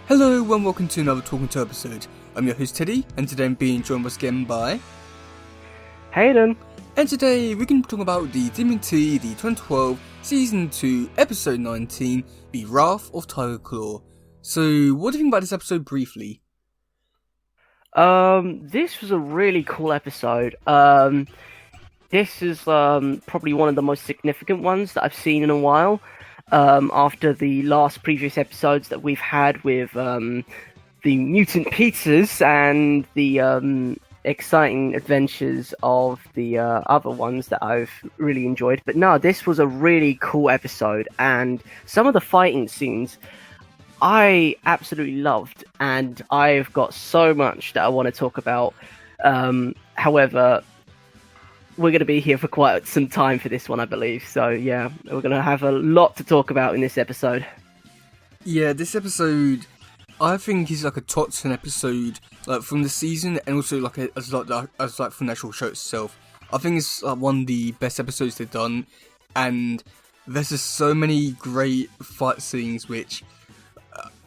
Hello and welcome to another Talking To episode. I'm your host Teddy, and today I'm being joined once again by Hayden. And today we're going to talk about the DMT, the 2012 Season 2, Episode 19, The Wrath of Tiger Claw. So, what do you think about this episode briefly? This was a really cool episode. This is probably one of the most significant ones that I've seen in a while. After the last previous episodes that we've had with the mutant pizzas and the exciting adventures of the other ones that I've really enjoyed. But no, this was a really cool episode, and some of the fighting scenes I absolutely loved, and I've got so much that I want to talk about. However, we're going to be here for quite some time for this one, I believe. So yeah, we're going to have a lot to talk about in this episode. Yeah, this episode, I think, is like a top 10 episode, like from the season, and also like as from the actual show itself. I think it's like one of the best episodes they've done, and there's just so many great fight scenes, which,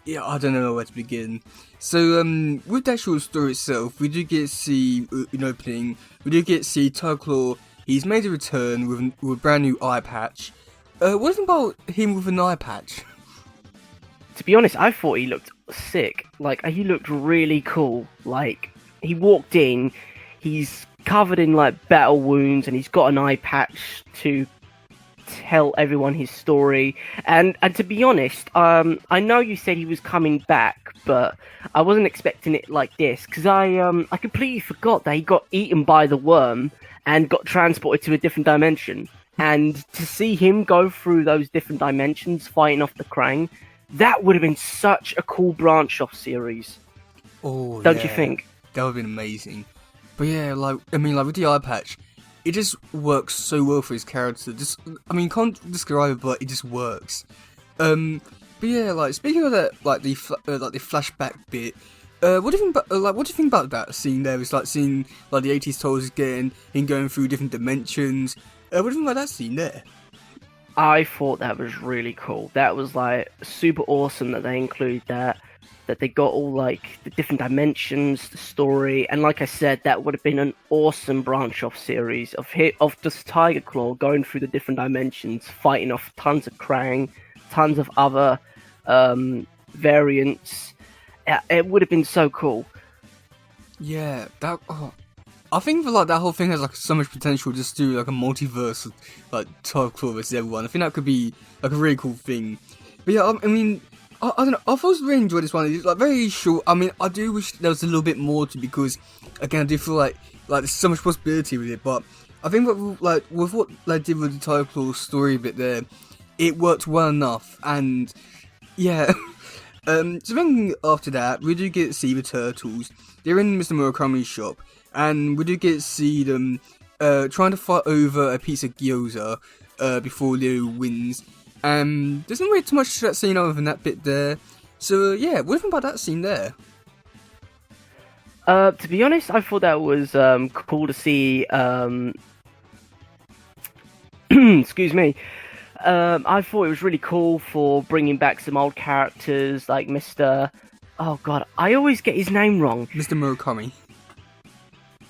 yeah, I don't know where to begin. So, with the actual story itself, we do get to see, in opening, we do get to see Tiger Claw. He's made a return with a brand new eye patch. What do you think about him with an eye patch? To be honest, I thought he looked sick. Like, he looked really cool. Like, he walked in, he's covered in, like, battle wounds, and he's got an eye patch to tell everyone his story. And to be honest, I know you said he was coming back, but I wasn't expecting it like this, because I completely forgot that he got eaten by the worm and got transported to a different dimension. And to see him go through those different dimensions fighting off the Krang, that would have been such a cool branch-off series. Oh, Don't you think? That would have been amazing. But yeah, like with the eye patch, it just works so well for his character. You can't describe it, but it just works. But yeah, like, speaking of that, like the flashback bit, what do you think about that scene there? It's like seeing like the 80s toys again, him going through different dimensions. What do you think about that scene there? I thought that was really cool. That was like super awesome that they include that they got all like the different dimensions, the story, and like I said, that would have been an awesome branch off series of just Tiger Claw going through the different dimensions, fighting off tons of Krang, tons of other variants. It would have been so cool. Yeah, I think that whole thing has like so much potential just to do like a multiverse of like Tiger Claw versus everyone. I think that could be like a really cool thing. But yeah, I don't know, I've always really enjoyed this one. It's like very short. I do wish there was a little bit more to, because again, I do feel like there's so much possibility with it. But I think with what they did with the Tiger Claw story bit there, it worked well enough. And yeah, so then after that, we do get to see the turtles. They're in Mr. Murakami's shop, and we do get to see them trying to fight over a piece of gyoza before Leo wins. There's not really too much to that scene other than that bit there. So yeah, what do you think about that scene there? To be honest, I thought that was cool to see. Excuse me. I thought it was really cool for bringing back some old characters like Mr. Oh god, I always get his name wrong. Mr. Murakami.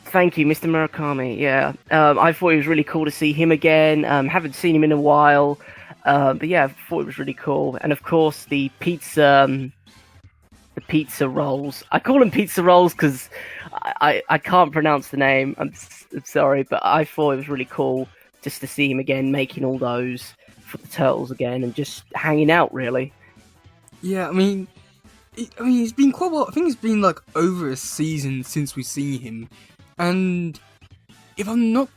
Thank you, Mr. Murakami. Yeah, I thought it was really cool to see him again. Haven't seen him in a while. But yeah, I thought it was really cool. And of course, the pizza rolls. I call them pizza rolls because I can't pronounce the name. I'm sorry, but I thought it was really cool just to see him again making all those for the turtles again and just hanging out, really. Yeah, it's been quite a while. I think it's been like over a season since we've seen him, and if I'm not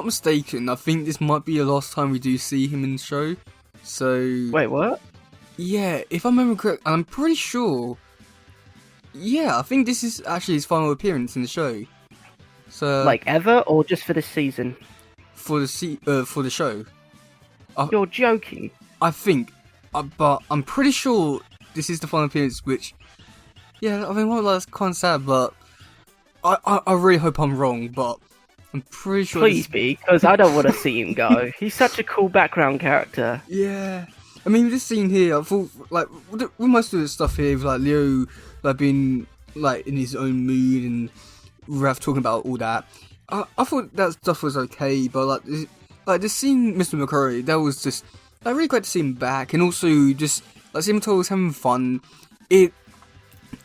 mistaken, I think this might be the last time we do see him in the show. So wait, what? Yeah, if I remember correct, I'm pretty sure. Yeah, I think this is actually his final appearance in the show. So like ever, or just for this season? For the show. You're joking. I think, but I'm pretty sure this is the final appearance. Which, yeah, well, that's kind of sad, but I really hope I'm wrong, but I'm pretty sure. Please be, because I don't want to see him go. He's such a cool background character. Yeah, I mean, this scene here, I thought, like, with most of the stuff here, with, like, Leo, like, being, like, in his own mood, and Raph talking about all that, I thought that stuff was okay, but, like, this scene, Mr. McCurry, that was just, like, really great to see him back, and also, just, like, seeing him was having fun. I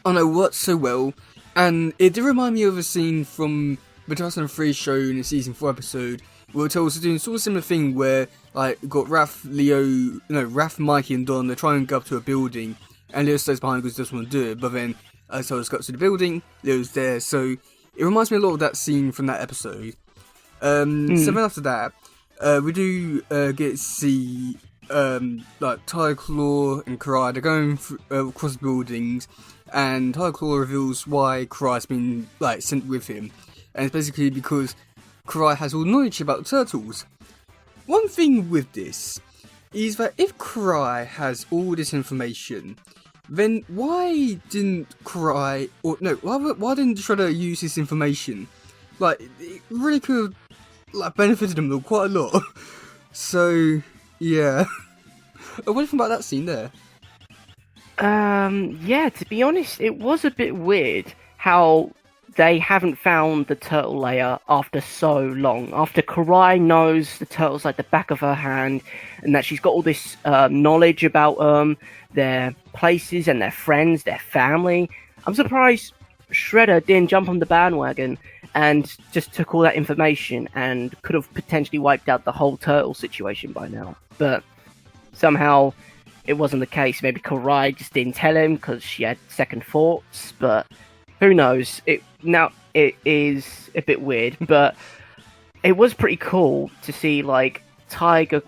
don't know, worked so well, and it did remind me of a scene from the 2003 show in the season 4 episode, where Turtles are doing sort of similar thing where, like, got Raph, Mikey, and Don, they're trying to go up to a building, and Leo stays behind because he doesn't want to do it, but then, as Turtles got to the building, Leo's there, so it reminds me a lot of that scene from that episode. So then after that, we do get to see, like, Tiger Claw and Karai, they're going across buildings, and Tiger Claw reveals why Karai's been, like, sent with him, and it's basically because Karai has all the knowledge about the turtles. One thing with this is that if Karai has all this information, then why didn't Karai, or no, why didn't Shredder use this information? Like, it really could have, like, benefited him quite a lot. So, yeah. What do you think about that scene there? Yeah, to be honest, it was a bit weird how they haven't found the turtle layer after so long. After Karai knows the turtle's like the back of her hand, and that she's got all this knowledge about their places and their friends, their family. I'm surprised Shredder didn't jump on the bandwagon and just took all that information and could have potentially wiped out the whole turtle situation by now. But somehow it wasn't the case. Maybe Karai just didn't tell him because she had second thoughts, but who knows? It is a bit weird, but it was pretty cool to see, like, Tiger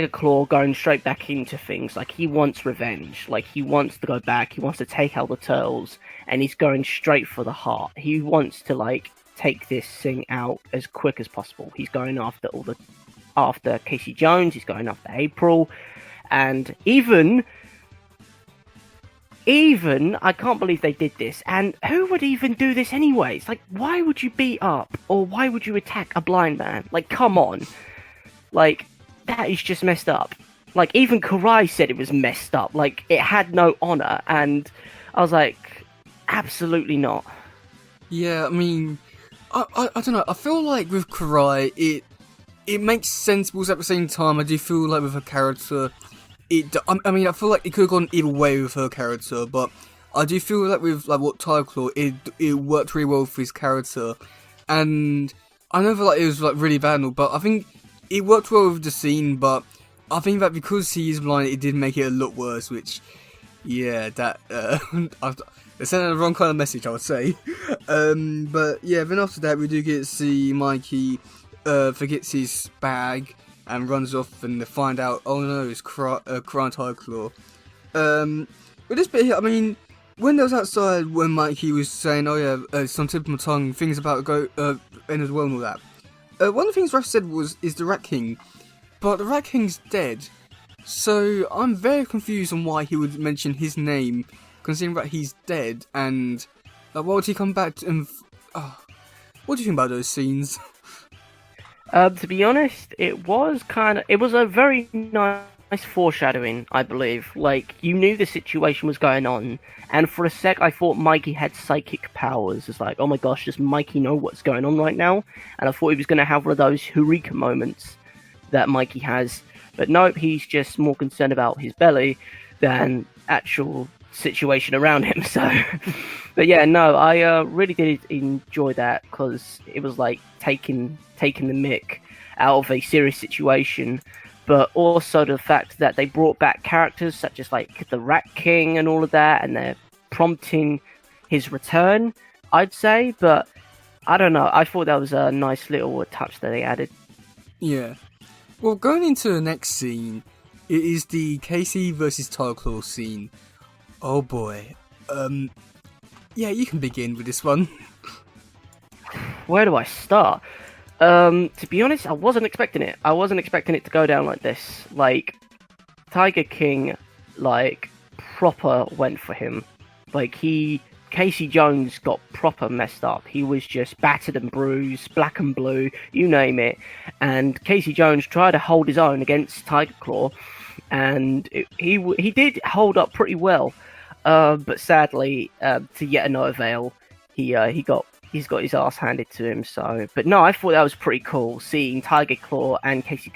Claw going straight back into things. Like, he wants revenge. Like, he wants to go back. He wants to take out the turtles, and he's going straight for the heart. He wants to, like, take this thing out as quick as possible. He's going after Casey Jones. He's going after April, and even I can't believe they did this. And who would even do this anyways? Like, why would you beat up or why would you attack a blind man? Like, come on. Like, that is just messed up. Like, even Karai said it was messed up. Like, it had no honor. And I was like, absolutely not. Yeah, I mean, I don't know. I feel like with Karai, it makes sense, but also at the same time, I do feel like with her character, I mean, I feel like it could have gone either way with her character, but I do feel like with, like, what Tiger Claw, it worked really well for his character, and I know that, like, it was, like, really bad, but I think it worked well with the scene, but I think that because he is blind, it did make it a lot worse, which, yeah, that, they're sending the wrong kind of message, I would say. But, yeah, then after that, we do get to see Mikey forgets his bag, and runs off, and they find out, oh no, it's Karai and Tiger Claw. But this bit here, I mean, when they was outside, when Mikey was saying, oh yeah, it's on the tip of my tongue, things about to go end as well and all that. One of the things Raph said is the Rat King, but the Rat King's dead. So I'm very confused on why he would mention his name, considering that he's dead, and why would he come back and... what do you think about those scenes? To be honest, it was a very nice foreshadowing, I believe. Like, you knew the situation was going on, and for a sec I thought Mikey had psychic powers. It's like, oh my gosh, does Mikey know what's going on right now? And I thought he was going to have one of those Eureka moments that Mikey has. But nope, he's just more concerned about his belly than actual situation around him. So, but yeah, no, I really did enjoy that, because it was like taking the mick out of a serious situation, but also the fact that they brought back characters such as, like, the Rat King and all of that, and they're prompting his return, I'd say. But I don't know, I thought that was a nice little touch that they added. Yeah. Well, going into the next scene, it is the Casey versus Tiger Claw scene. Oh boy. Yeah, you can begin with this one. Where do I start? To be honest, I wasn't expecting it. I wasn't expecting it to go down like this. Like, Tiger King, like, proper went for him. Like, he Casey Jones got proper messed up. He was just battered and bruised, black and blue, you name it. And Casey Jones tried to hold his own against Tiger Claw, and he did hold up pretty well. But sadly, to yet no avail, he's got his ass handed to him. So, but no, I thought that was pretty cool seeing Tiger Claw and Casey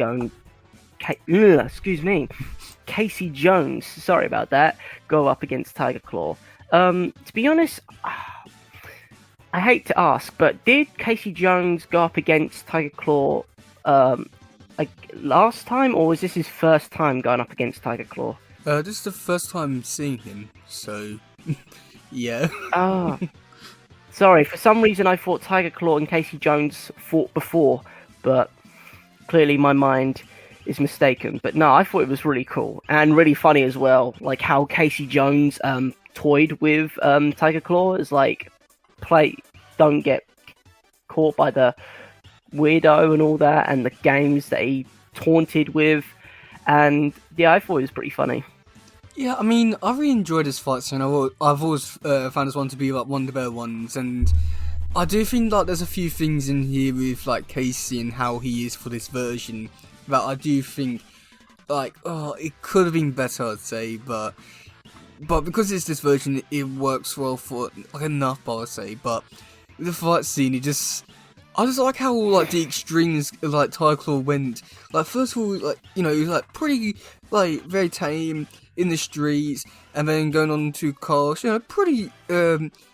Jones, sorry about that, go up against Tiger Claw. To be honest, I hate to ask, but did Casey Jones go up against Tiger Claw like last time, or was this his first time going up against Tiger Claw? This is the first time seeing him, so yeah. Ah, sorry. For some reason, I thought Tiger Claw and Casey Jones fought before, but clearly my mind is mistaken. But no, I thought it was really cool and really funny as well. Like how Casey Jones toyed with Tiger Claw is like, don't get caught by the weirdo and all that, and the games that he taunted with. And yeah, I thought it was pretty funny. Yeah, I mean, I really enjoyed this fight scene. I've always found this one to be like one of the better ones, and I do think like there's a few things in here with like Casey and how he is for this version that I do think like it could have been better, I'd say, but because it's this version, it works well for like enough, I would say. But the fight scene, I just like how like the extremes like Tiger Claw went. Like first of all, like he was like pretty like very tame in the streets, and then going on to cars, pretty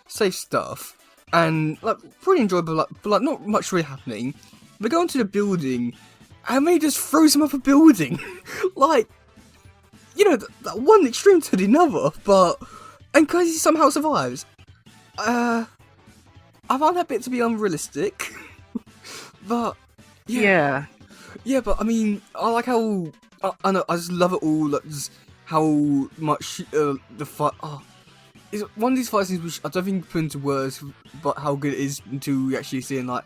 safe stuff, and like pretty enjoyable. But like not much really happening. They go into the building, and they just throws him off a building, like that one extreme to the other. And Casey somehow survives. I found that bit to be unrealistic. But yeah, but I mean, I like how I know, I just love it all. Like, just how much the fight. It's one of these fight scenes which I don't think put into words, but how good it is until you actually see it. Like,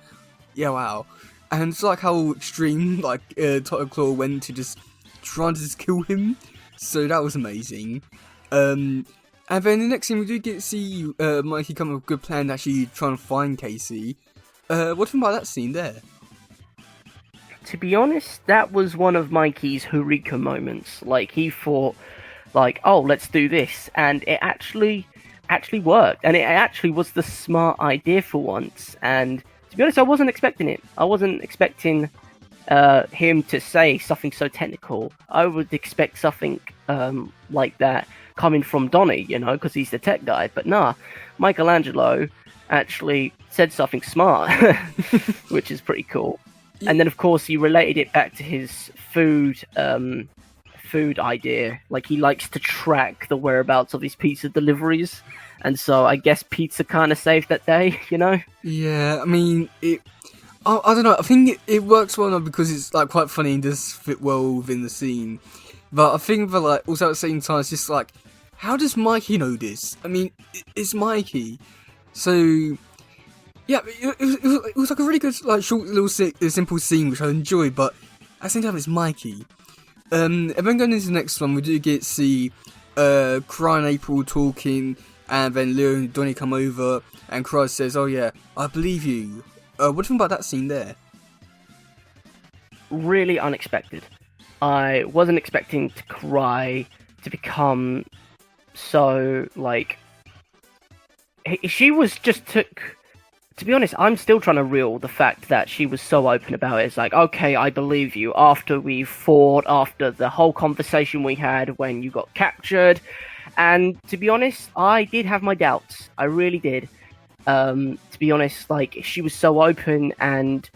yeah, wow. And it's like how extreme like Tiger Claw went to just trying to just kill him. So that was amazing. And then the next thing we do get to see Mikey come up with a good plan, actually trying to find Casey. What do you think about that scene there? To be honest, that was one of Mikey's Eureka moments. Like, he thought, like, oh, let's do this. And it actually worked. And it actually was the smart idea for once. And to be honest, I wasn't expecting it. I wasn't expecting him to say something so technical. I would expect something like that coming from Donnie, because he's the tech guy. But nah, Michelangelo actually said something smart, which is pretty cool. And then, of course, he related it back to his food idea. Like, he likes to track the whereabouts of his pizza deliveries. And so I guess pizza kind of saved that day, Yeah, I mean, I don't know. I think it works well now because it's like quite funny and does fit well within the scene. But I think that like also at the same time, it's just like, how does Mikey know this? I mean, it's Mikey, so yeah, it was like a really good like short little simple scene which I enjoyed. But at the same time, it's Mikey. And then going into the next one, we do get to see Cry and April talking, and then Leo and Donnie come over, and Cry says, "Oh yeah, I believe you." What do you think about that scene there? Really unexpected. I wasn't expecting to Cry to become so, like... She was just took... To be honest, I'm still trying to reel the fact that she was so open about it. It's like, okay, I believe you. After we fought, after the whole conversation we had when you got captured. And to be honest, I did have my doubts. I really did. To be honest, like, she was so open and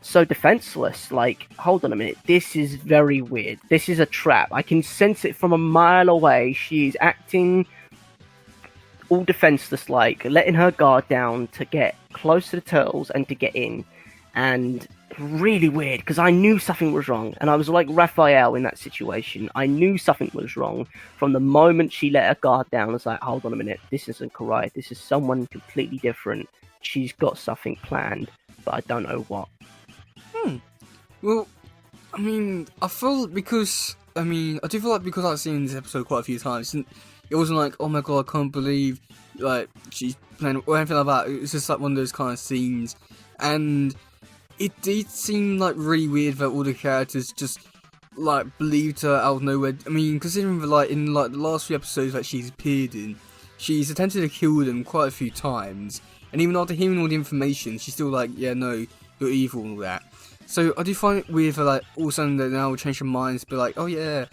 so defenseless. Like, hold on a minute, this is very weird. This is a trap. I can sense it from a mile away. She's acting all defenseless, like, letting her guard down to get close to the turtles and to get in. And really weird, because I knew something was wrong. And I was like Raphael in that situation. I knew something was wrong from the moment she let her guard down. I was like, hold on a minute, this isn't correct. This is someone completely different. She's got something planned, but I don't know what. Well, I mean, I do feel like because I've seen this episode quite a few times, it wasn't like, oh my god, I can't believe, like she's playing or anything like that. It's just like one of those kind of scenes, and it did seem like really weird that all the characters just like believed her out of nowhere. I mean, considering that like in like the last few episodes that she's appeared in, she's attempted to kill them quite a few times, and even after hearing all the information, she's still like, yeah, no, you're evil and all that. So I do find it weird that like all of a sudden they now change their minds, be like, oh yeah,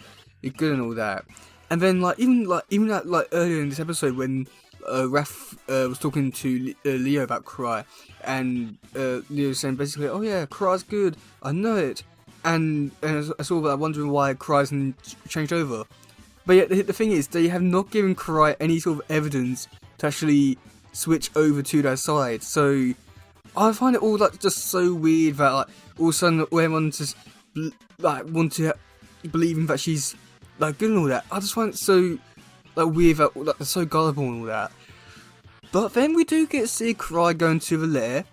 you're good and all that. And then like even earlier in this episode when Raph was talking to Leo about Cry, and Leo was saying basically, oh yeah, Cry's good, I know it. And I saw that wondering why Cry's changed over. But yet the thing is, they have not given Cry any sort of evidence to actually switch over to their side. So I find it all like just so weird that like all of a sudden everyone just like want to believe that she's like good and all that. I just find it so like weird that like they're so gullible and all that. But then we do get to see Cry go into the lair,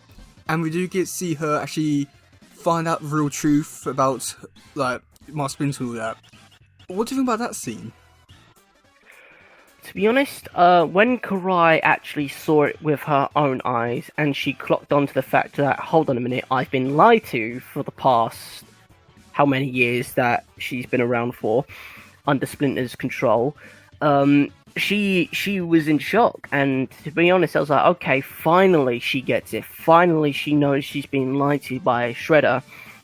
and we do get to see her actually find out the real truth about like Master Splinter and all that. What do you think about that scene? To be honest, when Karai actually saw it with her own eyes, and she clocked onto the fact that, hold on a minute, I've been lied to for the past how many years that she's been around for, under Splinter's control, she was in shock. And to be honest, I was like, okay, finally she gets it. Finally she knows she's been lied to by Shredder.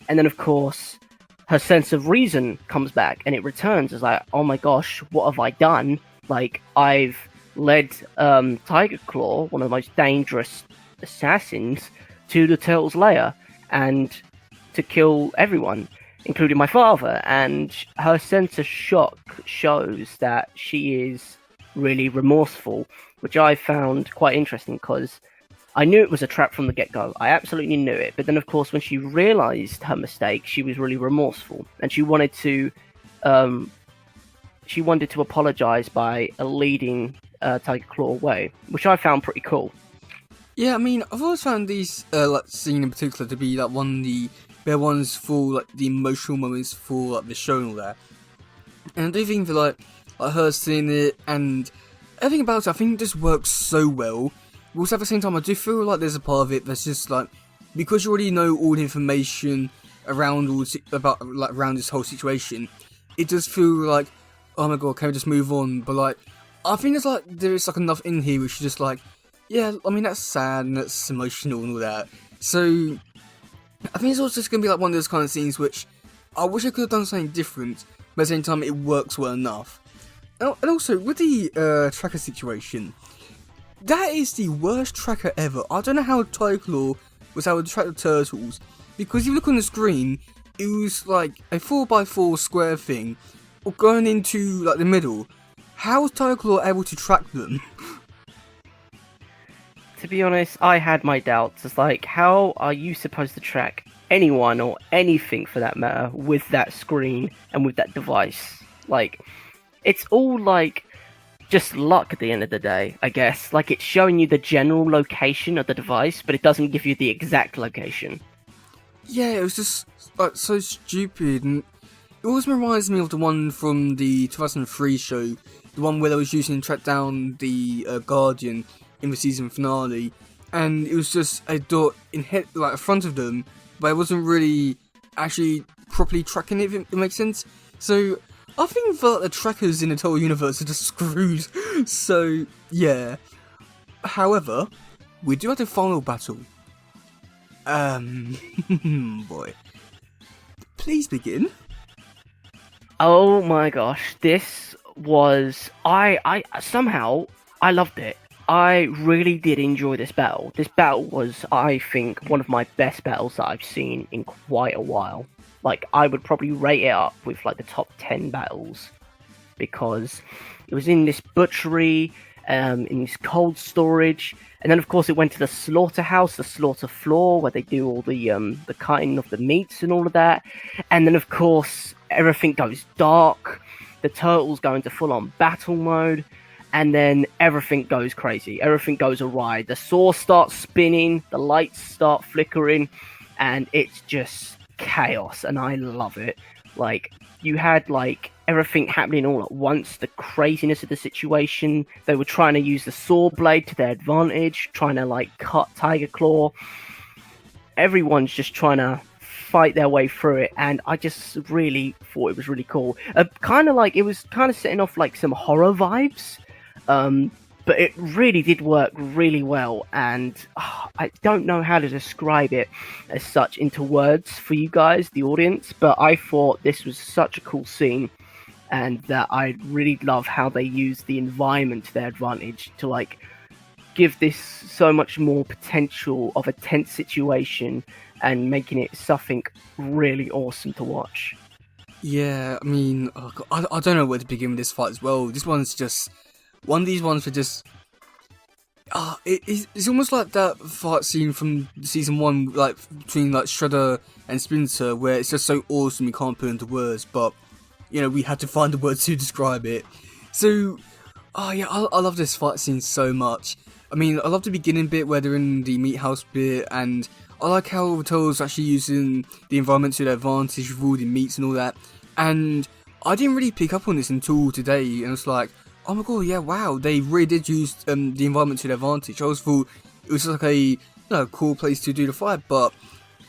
And then, of course, her sense of reason comes back, and it returns. It's like, oh my gosh, what have I done? Like, I've led Tiger Claw, one of the most dangerous assassins, to the Turtle's lair and to kill everyone, including my father. And her sense of shock shows that she is really remorseful, which I found quite interesting because I knew it was a trap from the get-go. I absolutely knew it. But then, of course, when she realised her mistake, she was really remorseful, and she wanted to apologise by leading Tiger Claw away, which I found pretty cool. Yeah, I mean, I've always found these like scene in particular to be like one of the better ones for like the emotional moments for like the show and all that. And I do think that like her seeing it and everything about it, I think it just works so well. But also at the same time, I do feel like there's a part of it that's just like, because you already know all the information around around this whole situation, it does feel like, oh my god, can we just move on? But like, I think there's like enough in here which is just like, yeah, I mean that's sad and that's emotional and all that. So I think it's also just gonna be like one of those kind of scenes which I wish I could have done something different, but at the same time it works well enough. And also with the tracker situation, that is the worst tracker ever. I don't know how Tiger Claw was able to track the turtles, because if you look on the screen, it was like a 4x4 square thing going into like the middle. How was Tiger Claw able to track them? To be honest, I had my doubts. It's like, how are you supposed to track anyone or anything for that matter with that screen and with that device? Like, it's all like just luck at the end of the day, I guess. Like, it's showing you the general location of the device, but it doesn't give you the exact location. Yeah, it was just like so stupid, and it always reminds me of the one from the 2003 show, the one where they was using to track down the Guardian in the season finale, and it was just a dot in front of them, but it wasn't really actually properly tracking it, if it makes sense. So I think that the trackers in the Total Universe are just screwed. So yeah. However, we do have the final battle. Boy. Please begin. Oh my gosh, this was... I somehow, I loved it. I really did enjoy this battle. This battle was, I think, one of my best battles that I've seen in quite a while. Like, I would probably rate it up with, like, the top 10 battles. Because it was in this butchery, in this cold storage, and then, of course, it went to the slaughterhouse, the slaughter floor, where they do all the cutting of the meats and all of that. And then, of course, everything goes dark. The turtles go into full-on battle mode. And then everything goes crazy. Everything goes awry. The saw starts spinning. The lights start flickering. And it's just chaos. And I love it. Like, you had like everything happening all at once, the craziness of the situation. They were trying to use the sword blade to their advantage, trying to like cut Tiger Claw. Everyone's just trying to fight their way through it, and I just really thought it was really cool. Kind of like it was kind of setting off like some horror vibes, but it really did work really well. And I don't know how to describe it as such into words for you guys, the audience, but I thought this was such a cool scene, and that I really love how they used the environment to their advantage to like give this so much more potential of a tense situation and making it something really awesome to watch. Yeah, I mean, oh God, I don't know where to begin with this fight as well. This one's just one of these ones for just. It's almost like that fight scene from season 1, like between like Shredder and Splinter, where it's just so awesome you can't put it into words. But you know, we had to find the words to describe it. So, yeah, I love this fight scene so much. I mean, I love the beginning bit where they're in the meat house bit, and I like how the Turtles actually using the environment to their advantage with all the meats and all that. And I didn't really pick up on this until today, and it's like, oh my god, yeah, wow, they really did use the environment to their advantage. I always thought it was like a cool place to do the fight, but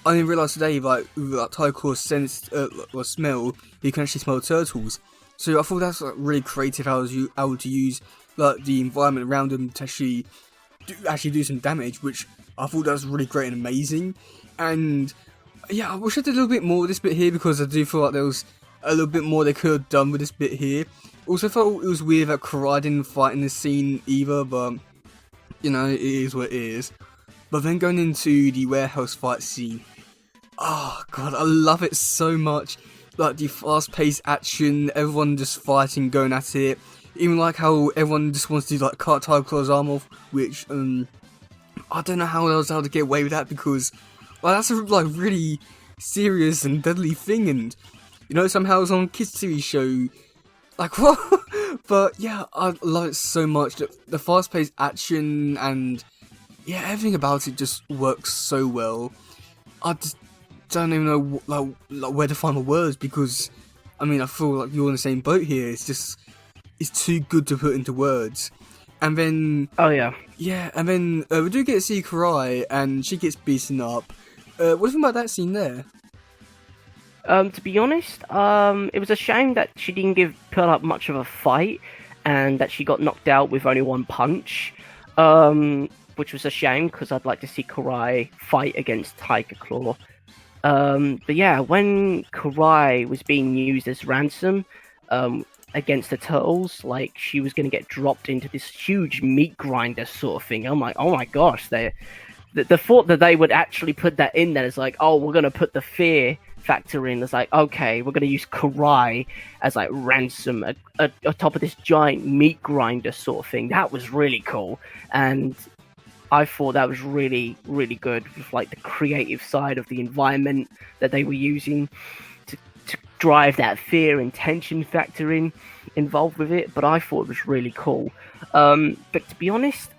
I didn't realise today, like Tiger Claw's sense or smell, you can actually smell turtles. So I thought that's like really creative how to use like the environment around them to actually do some damage, which I thought that was really great and amazing. And yeah, I wish I did a little bit more of this bit here, because I do feel like there was a little bit more they could have done with this bit here. Also felt it was weird that Karai didn't fight in this scene either, but you know, it is what it is. But then going into the warehouse fight scene, oh god, I love it so much. Like the fast-paced action, everyone just fighting, going at it. Even like how everyone just wants to like cut Tiger Claw's arm off, which I don't know how else how to get away with that, because like that's a like really serious and deadly thing, and you know, somehow it's on a kids TV show. Like what? But yeah, I love it so much. The fast-paced action and yeah, everything about it just works so well. I just don't even know like where to find the words, because I mean, I feel like you're in the same boat here. It's too good to put into words. And then and then we do get to see Karai, and she gets beaten up. What do you think about that scene there? To be honest, it was a shame that she didn't put up much of a fight, and that she got knocked out with only one punch. Which was a shame, because I'd like to see Karai fight against Tiger Claw. But yeah, when Karai was being used as ransom against the Turtles, like she was going to get dropped into this huge meat grinder sort of thing. I'm like, oh my gosh, the thought that they would actually put that in there is like, oh, we're going to put the fear factor in. It's like, okay, we're going to use Karai as like ransom atop of this giant meat grinder sort of thing. That was really cool, and I thought that was really, really good with like the creative side of the environment that they were using to drive that fear and tension factor involved with it. But I thought it was really cool. But to be honest,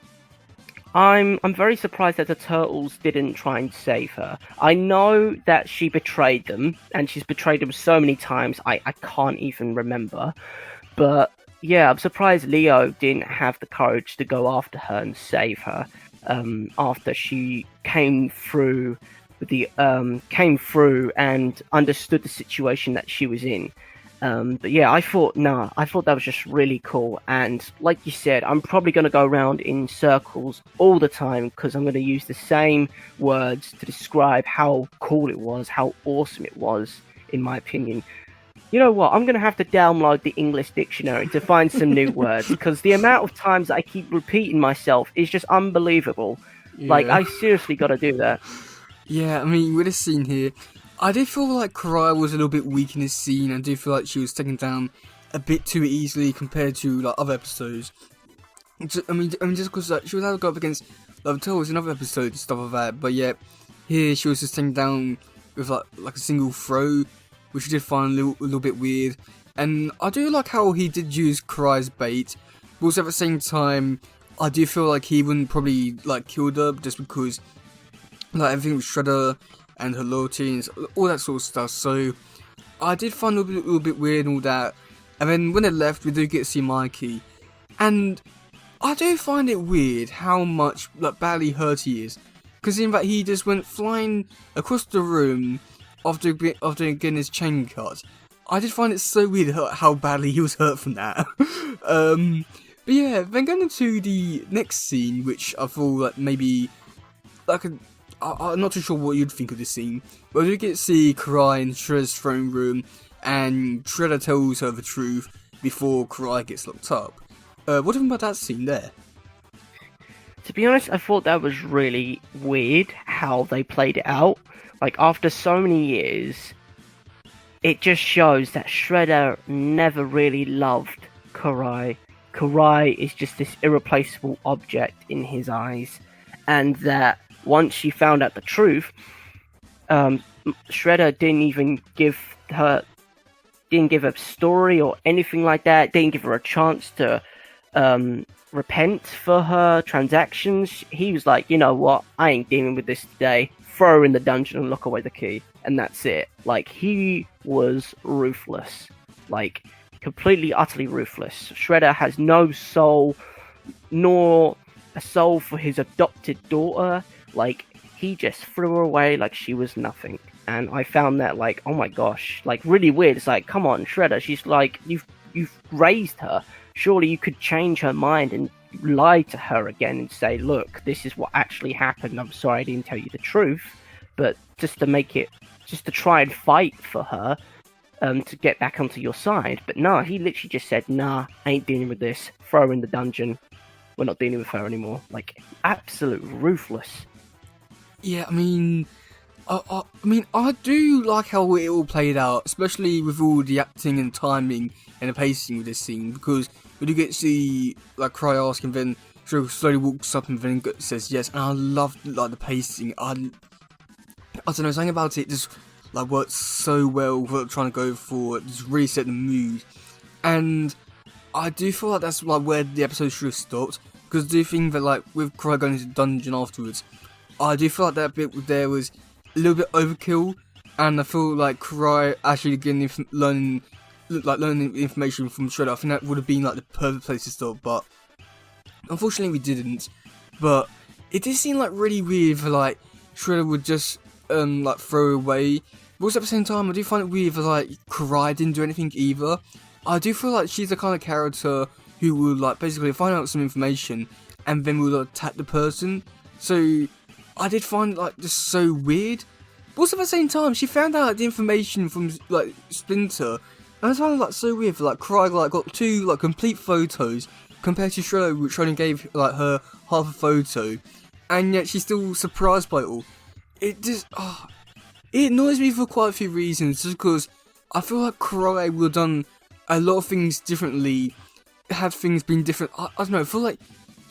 I'm very surprised that the Turtles didn't try and save her. I know that she betrayed them, and she's betrayed them so many times I can't even remember. But yeah, I'm surprised Leo didn't have the courage to go after her and save her. After she came through and understood the situation that she was in. But yeah, I thought that was just really cool. And like you said, I'm probably going to go around in circles all the time, because I'm going to use the same words to describe how cool it was, how awesome it was, in my opinion. You know what? I'm going to have to download the English dictionary to find some new words, because the amount of times I keep repeating myself is just unbelievable. Yeah. Like, I seriously got to do that. Yeah, I mean, with this scene here, I did feel like Karai was a little bit weak in this scene. I do feel like she was taken down a bit too easily compared to like other episodes. I mean, just because she was able to go up against the Turtles in other episodes and stuff like that. But yeah, here she was just taken down with like a single throw, which I did find a little bit weird. And I do like how he did use Karai's bait, but also at the same time, I do feel like he wouldn't probably like kill her, just because like everything with Shredder and her loyalty and all that sort of stuff. So I did find it a little bit weird and all that. And then when they left, we do get to see Mikey. And I do find it weird how much badly hurt he is. Considering that he just went flying across the room after getting his chain cut. I did find it so weird how badly he was hurt from that. But yeah, then going into the next scene, which I thought maybe I'm not too sure what you'd think of this scene, but we get to see Karai in Shredder's throne room, and Shredder tells her the truth before Karai gets locked up. What do you think about that scene there? To be honest, I thought that was really weird how they played it out. Like, after so many years, it just shows that Shredder never really loved Karai. Karai is just this irreplaceable object in his eyes, and that once she found out the truth, Shredder didn't give her a story or anything like that, didn't give her a chance to repent for her transactions. He was like, you know what, I ain't dealing with this today, throw her in the dungeon and lock away the key, and that's it. Like, he was ruthless, like completely utterly ruthless. Shredder has no soul, nor a soul for his adopted daughter. Like, he just threw her away like she was nothing. And I found that, like, oh my gosh, like, really weird. It's like, come on, Shredder, she's like, you've raised her. Surely you could change her mind and lie to her again and say, look, this is what actually happened. I'm sorry I didn't tell you the truth. But just to try and fight for her, to get back onto your side. But no, he literally just said, nah, I ain't dealing with this. Throw her in the dungeon. We're not dealing with her anymore. Like, absolute ruthless. Yeah, I mean, I do like how it all played out, especially with all the acting and timing and the pacing with this scene, because we do get to see, like, Cry ask, and then she slowly walks up and then says yes, and I love, like, the pacing. I don't know, something about it just, like, works so well for trying to go for, just really set the mood, and I do feel like that's, like, where the episode should have stopped, because I do think that, like, with Cry going into the dungeon afterwards, I do feel like that bit there was a little bit overkill, and I feel like Karai actually learning information from Shredder. I think that would have been like the perfect place to stop, but unfortunately we didn't. But it did seem like really weird for like Shredder would just like throw away. But also at the same time, I do find it weird for like Karai didn't do anything either. I do feel like she's the kind of character who will like basically find out some information and then will attack the person. So I did find it like just so weird. But also at the same time, she found out the information from like Splinter, and I found it like so weird for like Cry like got two like complete photos compared to Shredder, which only gave like her half a photo, and yet she's still surprised by it all. It just it annoys me for quite a few reasons, just because I feel like Cry would have done a lot of things differently had things been different. I don't know. I feel like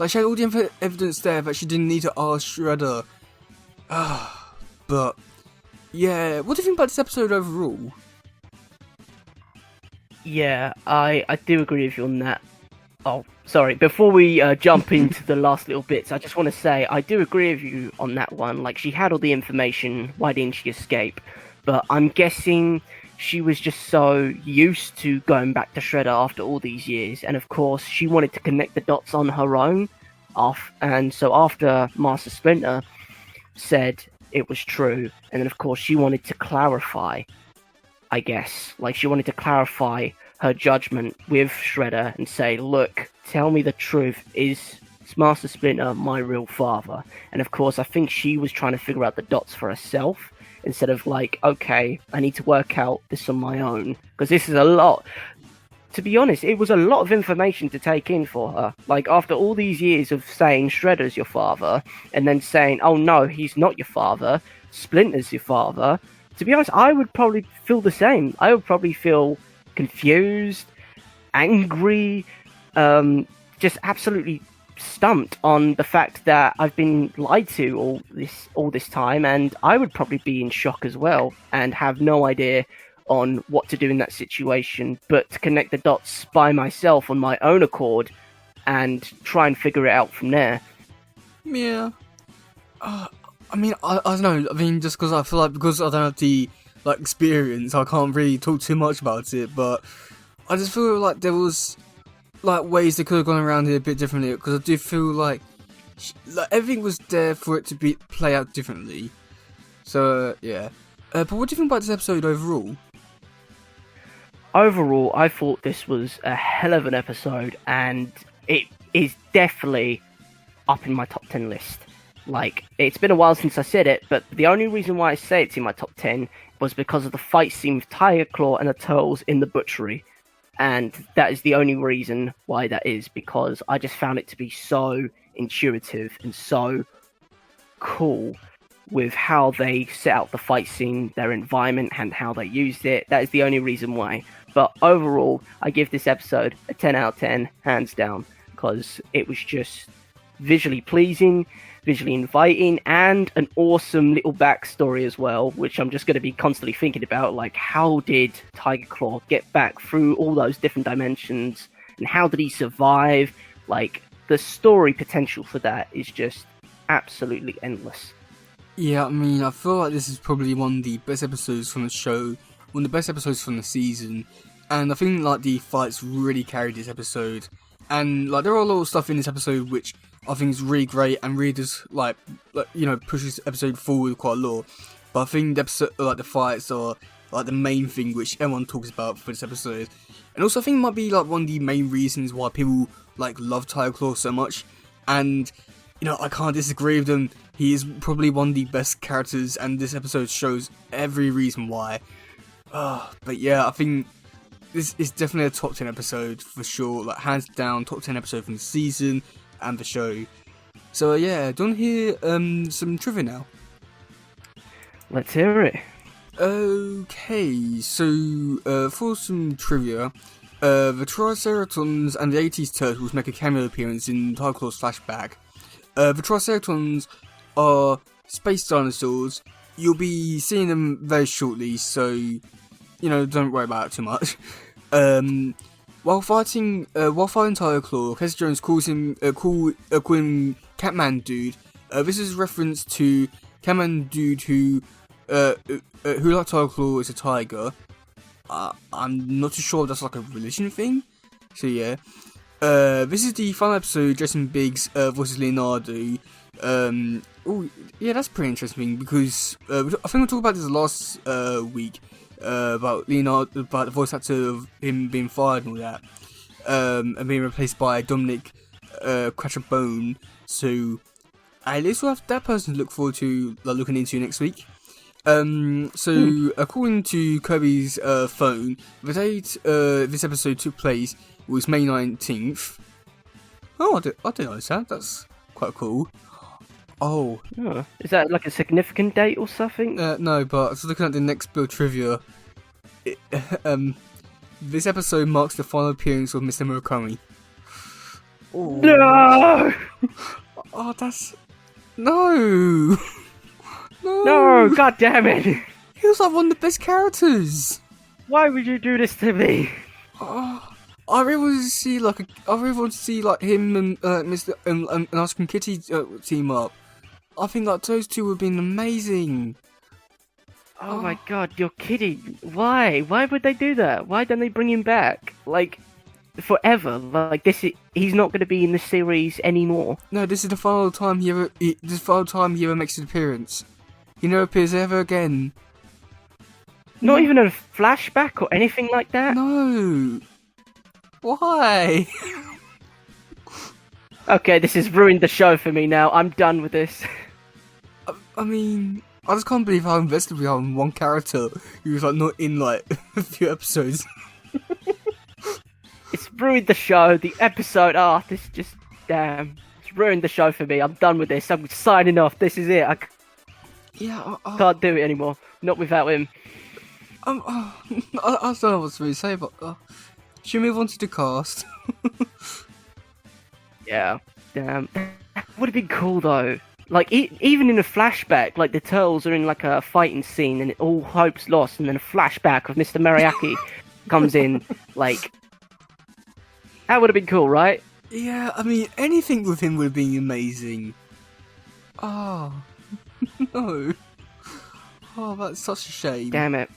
she had all the evidence there that she didn't need to ask Shredder. But yeah, what do you think about this episode overall? Yeah, I do agree with you on that. Oh, sorry. Before we jump into the last little bits, I just want to say I do agree with you on that one. Like, she had all the information. Why didn't she escape? But I'm guessing she was just so used to going back to Shredder after all these years, and of course she wanted to connect the dots on her own. And so after Master Splinter said it was true, and then of course she wanted to clarify, I guess, like she wanted to clarify her judgment with Shredder and say, look, tell me the truth, is Master Splinter my real father? And of course I think she was trying to figure out the dots for herself, instead of like, okay, I need to work out this on my own, because this is a lot. To be honest, it was a lot of information to take in for her. Like, after all these years of saying Shredder's your father, and then saying, oh no, he's not your father, Splinter's your father, to be honest, I would probably feel the same. I would probably feel confused, angry, just absolutely stumped on the fact that I've been lied to all this time, and I would probably be in shock as well, and have no idea on what to do in that situation, but to connect the dots by myself on my own accord and try and figure it out from there. Yeah. I mean, I don't know. I mean, just because I feel like because I don't have the like experience, I can't really talk too much about it. But I just feel like there was like ways they could have gone around it a bit differently, because I do feel like everything was there for it to be play out differently. So yeah. But what do you think about this episode overall? Overall, I thought this was a hell of an episode, and it is definitely up in my top 10 list. Like, it's been a while since I said it, but the only reason why I say it's in my top 10 was because of the fight scene with Tiger Claw and the Turtles in the butchery. And that is the only reason why that is, because I just found it to be so intuitive and so cool with how they set out the fight scene, their environment, and how they used it. That is the only reason why. But overall, I give this episode a 10 out of 10, hands down, because it was just visually pleasing, visually inviting, and an awesome little backstory as well, which I'm just going to be constantly thinking about, like, how did Tiger Claw get back through all those different dimensions, and how did he survive? Like, the story potential for that is just absolutely endless. Yeah, I mean, I feel like this is probably one of the best episodes from the show, one of the best episodes from the season, and I think like the fights really carried this episode, and like there are a lot of stuff in this episode which I think is really great and really just like you know, pushes the episode forward quite a lot. But I think the episode, like the fights, are like the main thing which everyone talks about for this episode, and also I think it might be like one of the main reasons why people like love Tiger Claw so much, and you know, I can't disagree with them. He is probably one of the best characters, and this episode shows every reason why. But yeah, I think this is definitely a top 10 episode for sure. Like, hands down, top 10 episode from the season and the show. So yeah, do you want to hear some trivia now? Let's hear it. Okay, so for some trivia, the Triceratons and the 80s Turtles make a cameo appearance in Tiger Claw's flashback. The Triceratons are space dinosaurs. You'll be seeing them very shortly, so you know, don't worry about it too much. While fighting Tiger Claw, Casey Jones calls him Catman Dude. This is a reference to Catman Dude who like Tiger Claw is a tiger. I'm not too sure if that's like a religion thing. So yeah. This is the final episode. Jason Biggs voices Leonardo. Oh yeah, that's pretty interesting because I think we talked about this last week about Leonardo, about the voice actor of him being fired and all that, and being replaced by Dominic Crachabone. So at least we'll have that person to look forward to, like, looking into next week. So according to Kirby's phone, the date this episode took place was May 19th. Oh, I didn't know that. That's quite cool. Oh. Is that like a significant date or something? No, but I was looking at the next bit of trivia. This episode marks the final appearance of Mr. Murakami. Oh. No! Oh, that's... No! No, god damn it! He was like one of the best characters! Why would you do this to me? Oh, I really want to see like him and Mr. and Ice Cream Kitty team up. I think like those two would have been amazing. Oh my god, you're kidding. Why? Why would they do that? Why don't they bring him back? Like, forever? Like, he's not going to be in the series anymore. No, this is the final time he ever makes an appearance. He never appears ever again. Not even a flashback or anything like that? No. Why? Okay, this has ruined the show for me now. I'm done with this. I mean, I just can't believe how invested we are in one character who's like not in like a few episodes. It's ruined the show, the episode. This just, damn. It's ruined the show for me. I'm done with this. I'm signing off. This is it. I can't do it anymore. Not without him. I don't know what to say, but should we move on to the cast? Yeah, damn. That would have been cool though. Like, even in a flashback, like the Turtles are in like a fighting scene and all hope's lost, and then a flashback of Mr. Mariaki comes in. Like, that would have been cool, right? Yeah, I mean, anything with him would have been amazing. Oh, no. Oh, that's such a shame. Damn it.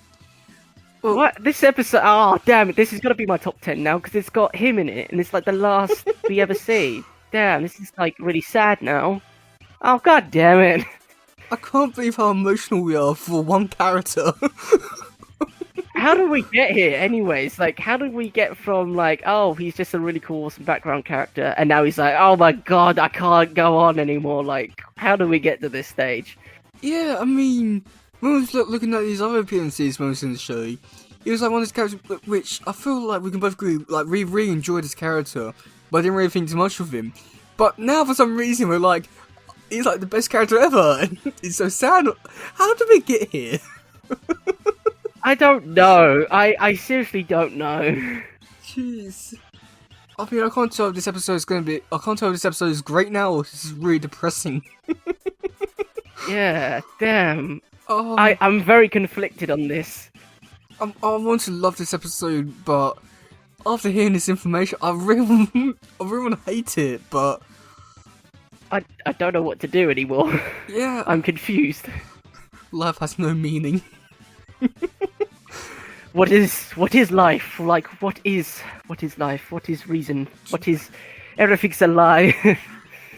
Well, What? This episode... Oh, damn it. This is going to be my top 10 now, because it's got him in it, and it's like the last we ever see. Damn, this is like really sad now. Oh, god damn it. I can't believe how emotional we are for one character. How did we get here, anyways? Like, how did we get from, like, oh, he's just a really cool, awesome background character, and now he's like, oh my god, I can't go on anymore. Like, how do we get to this stage? Yeah, I mean, when I was looking at these other appearances when I was in the show, he was like one of those characters which I feel like we can both agree, like, we really enjoyed his character, but I didn't really think too much of him. But now, for some reason, we're like, he's like the best character ever, and it's so sad. How did we get here? I don't know. I seriously don't know. Jeez. I mean, I can't tell if this episode is going to be... I can't tell if this episode is great now or this is really depressing. Yeah, damn. Oh, I'm very conflicted on this. I want to love this episode, but after hearing this information, I really want to hate it, but... I don't know what to do anymore. Yeah. I'm confused. Life has no meaning. What is life? Like, what is life? What is reason? What is... Everything's a lie.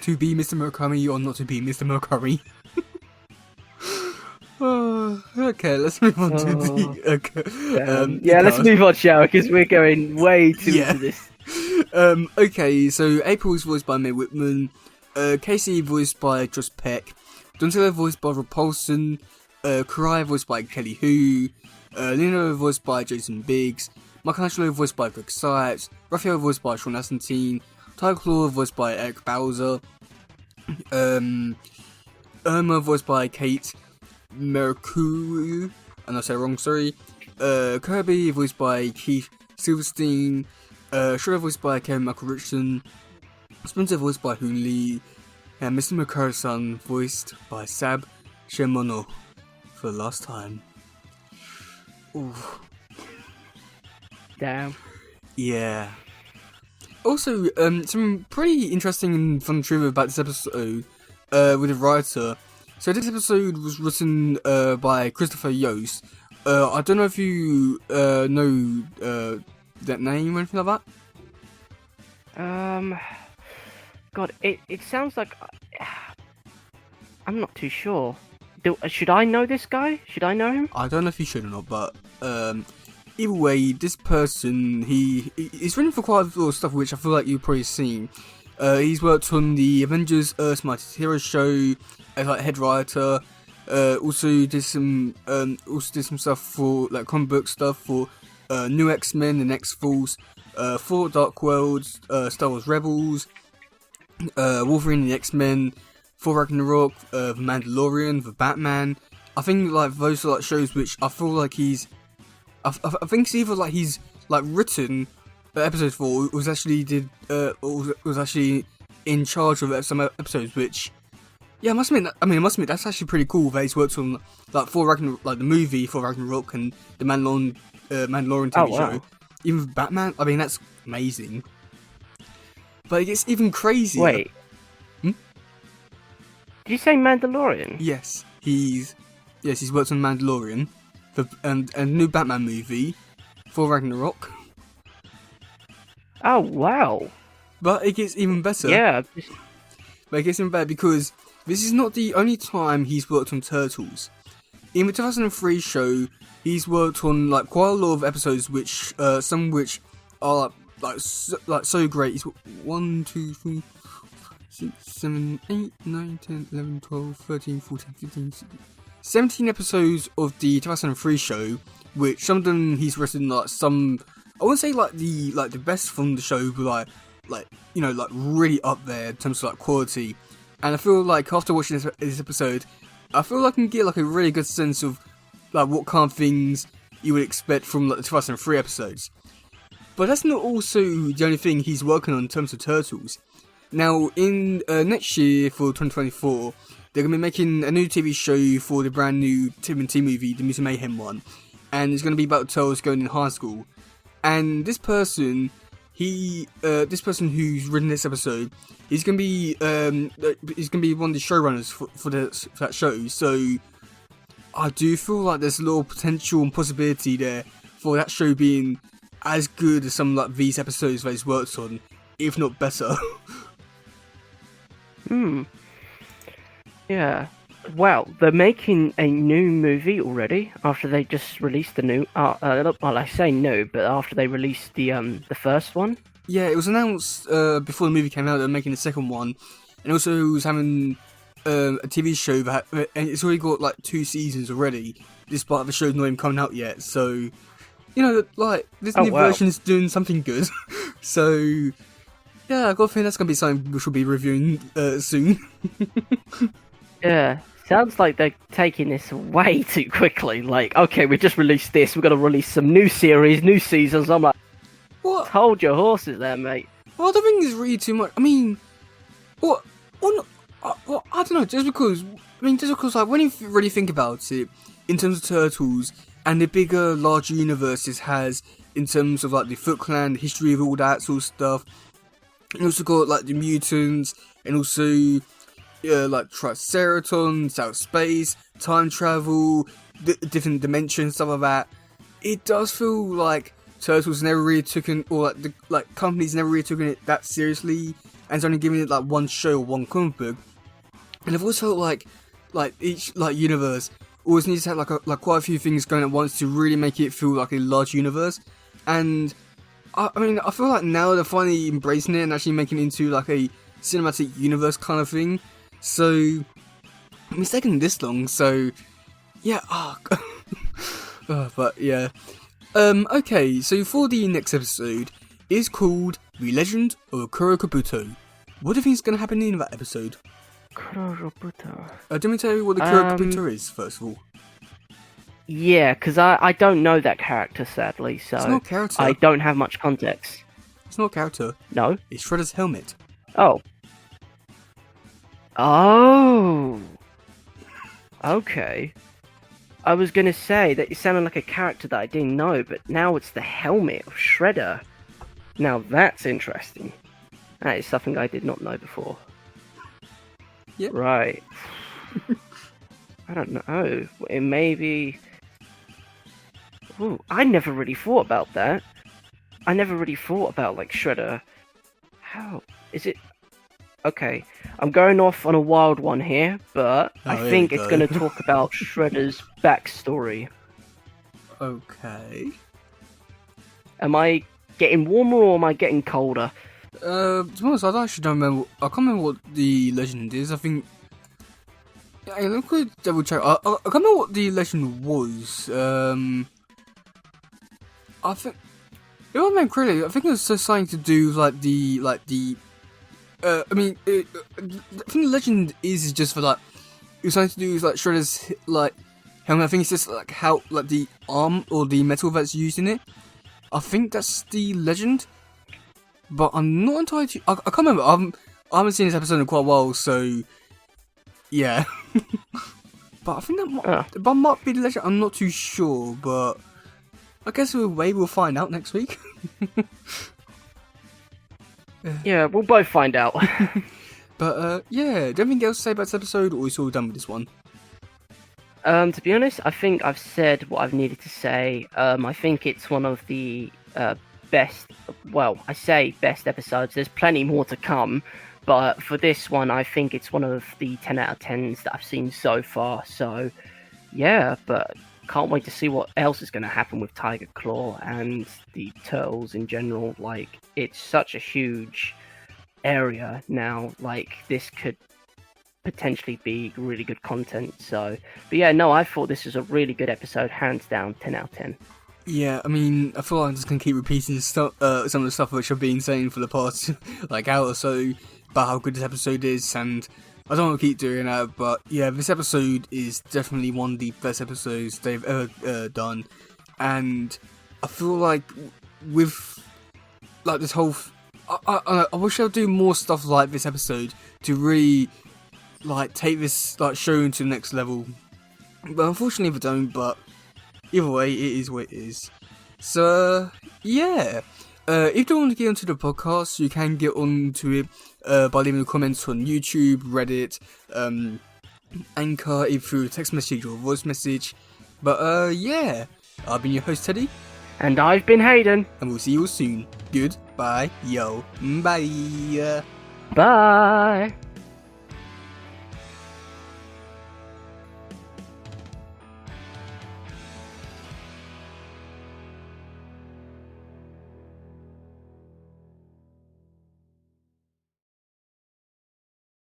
To be Mr. Murakami or not to be Mr. Murakami. Okay, let's move on to the... Okay, yeah, let's move on, shall we? Because we're going way too into this. Okay, so April is voiced by Mae Whitman, Casey voiced by Josh Peck, Donatello voiced by Rob Paulson, Karai voiced by Kelly Hu, Lino voiced by Jason Biggs, Michelangelo voiced by Greg Sykes, Raphael voiced by Sean Astin, Tiger Claw voiced by Eric Bowser, Irma voiced by Kate Mercuru, and I said wrong, sorry, Kirby voiced by Keith Silverstein, Shredder voiced by Kevin Michael Richardson, Splinter voiced by Hoon Lee, and Mr. Makaro-san voiced by Sab Shimono for the last time. Ooh. Damn. Yeah. Also, some pretty interesting and fun trivia about this episode with the writer. So this episode was written by Christopher Yost. I don't know if you know that name or anything like that. God, it sounds like... I'm not too sure. Should I know this guy? Should I know him? I don't know if you should or not, but either way, this person, he's written for quite a lot of stuff which I feel like you've probably seen. He's worked on the Avengers Earth's Mightiest Heroes show as like head writer. Also did some stuff for like comic book stuff for New X-Men and X-Force, Thor Dark Worlds, Star Wars Rebels, Wolverine and the X-Men, Thor Ragnarok, The Mandalorian, The Batman. I think like those are like shows which I feel like I think it's either like he's like written episodes for, was actually was actually in charge of some episodes, which yeah, I must admit that's actually pretty cool that he's worked on like Thor Ragnarok, like the movie Thor Ragnarok and the Mandalorian TV show. Even with Batman, I mean that's amazing. But it gets even crazier. Wait. Did you say Mandalorian? Yes, he's worked on Mandalorian, and a new Batman movie, Thor Ragnarok. Oh wow! But it gets even better. Yeah. But it gets even better because this is not the only time he's worked on Turtles. In the 2003 show, he's worked on like quite a lot of episodes, which some which are like so great. He's 1, 2, 3, 6, 7, 8, 9, 10, 11, 12, 13, 14, 15, 16, 17 episodes of the 2003 show, which some of them he's written like some, I wouldn't say like the best from the show, but like you know, like really up there in terms of like quality. And I feel like after watching this episode, I feel like I can get like a really good sense of like what kind of things you would expect from like the 2003 episodes. But that's not also the only thing he's working on in terms of Turtles. Now, in next year for 2024, they're going to be making a new TV show for the brand new TMNT movie, the Mutant Mayhem one, and it's going to be about Turtles going in high school. And this person, who's written this episode, he's going to be one of the showrunners for that show. So I do feel like there's a little potential and possibility there for that show being as good as some like these episodes that it's worked on, if not better. Yeah. Wow, they're making a new movie already after they just released the new. Well, I say new, but after they released the first one. Yeah, it was announced before the movie came out they're making a second one, and also it was having a TV show that, and it's already got like 2 seasons already, despite the show's not even coming out yet. So, you know, like this new version's doing something good. So, yeah, I got a feeling that's gonna be something we should be reviewing soon. Yeah. Sounds like they're taking this way too quickly. Like, okay, we just released this. We're gonna release some new series, new seasons. I'm like, What? Hold your horses there, mate. Well, I don't think it's really too much. I mean, what? Well, I don't know. Just because like when you really think about it, in terms of Turtles and the bigger, larger universe this has, in terms of like the Foot Clan, the history of all that sort of stuff, and also got like the mutants, and also like Triceratons, outer space, time travel, different dimensions, stuff like that. It does feel like Turtles never really taken, or like companies never really taken it that seriously, and it's only giving it like one show or one comic book. And I've always felt like each like universe always needs to have like quite a few things going at once to really make it feel like a large universe. And I mean, I feel like now they're finally embracing it and actually making it into like a cinematic universe kind of thing. So I mean, it's taken this long. So yeah, but yeah. Okay, so for the next episode is called The Legend of Kurokabuto. What do you think is going to happen in that episode? Kurokabuto. Let me tell you what the Kurokabuto is, first of all. Yeah, because I don't know that character, sadly, so it's not a character. I don't have much context. It's not a character. No? It's Shredder's helmet. Oh. Oh! Okay. I was gonna say that it sounded like a character that I didn't know, but now it's the helmet of Shredder. Now that's interesting. That is something I did not know before. Yep. Right. I don't know. It may be... Ooh, I never really thought about that. I never really thought about, like, Shredder. How? Is it... Okay, I'm going off on a wild one here, but I think it's going to talk about Shredder's backstory. Okay. Am I getting warmer or am I getting colder? To be honest, I actually don't remember. I can't remember what the legend is. I think. Yeah, let me double check. I can't remember what the legend was. I think. If I remember correctly, I think it was something to do with the. I mean, I think the legend is just for like. It was something to do with like Shredder's like helmet. I think it's just like how like the arm or the metal that's used in it. I think that's the legend. But I'm not entirely sure. I can't remember. I haven't seen this episode in quite a while, so yeah. But I think that might be the legend. I'm not too sure, but I guess we'll find out next week. Yeah, we'll both find out. But yeah, do you have anything else to say about this episode, or is all done with this one? To be honest, I think I've said what I've needed to say. I think it's one of the best, well, I say best episodes. There's plenty more to come, but for this one, I think it's one of the 10 out of 10s that I've seen so far. So, yeah, but can't wait to see what else is going to happen with Tiger Claw and the Turtles in general. Like, it's such a huge area now. Like, this could potentially be really good content. So, but yeah, no, I thought this was a really good episode, hands down, 10 out of 10. Yeah, I mean, I feel like I'm just gonna keep repeating some of the stuff which I've been saying for the past like hour or so about how good this episode is, and I don't want to keep doing that, but yeah, this episode is definitely one of the best episodes they've ever done, and I feel like with like this whole, I wish I'd do more stuff like this episode to really like take this like show into the next level, but unfortunately, I don't. But either way, it is what it is. So, yeah. If you want to get onto the podcast, you can get onto it by leaving comments on YouTube, Reddit, Anchor, either through text message or voice message. But yeah, I've been your host Teddy, And I've been Hayden. and we'll see you all soon. Goodbye, yo, bye. Bye.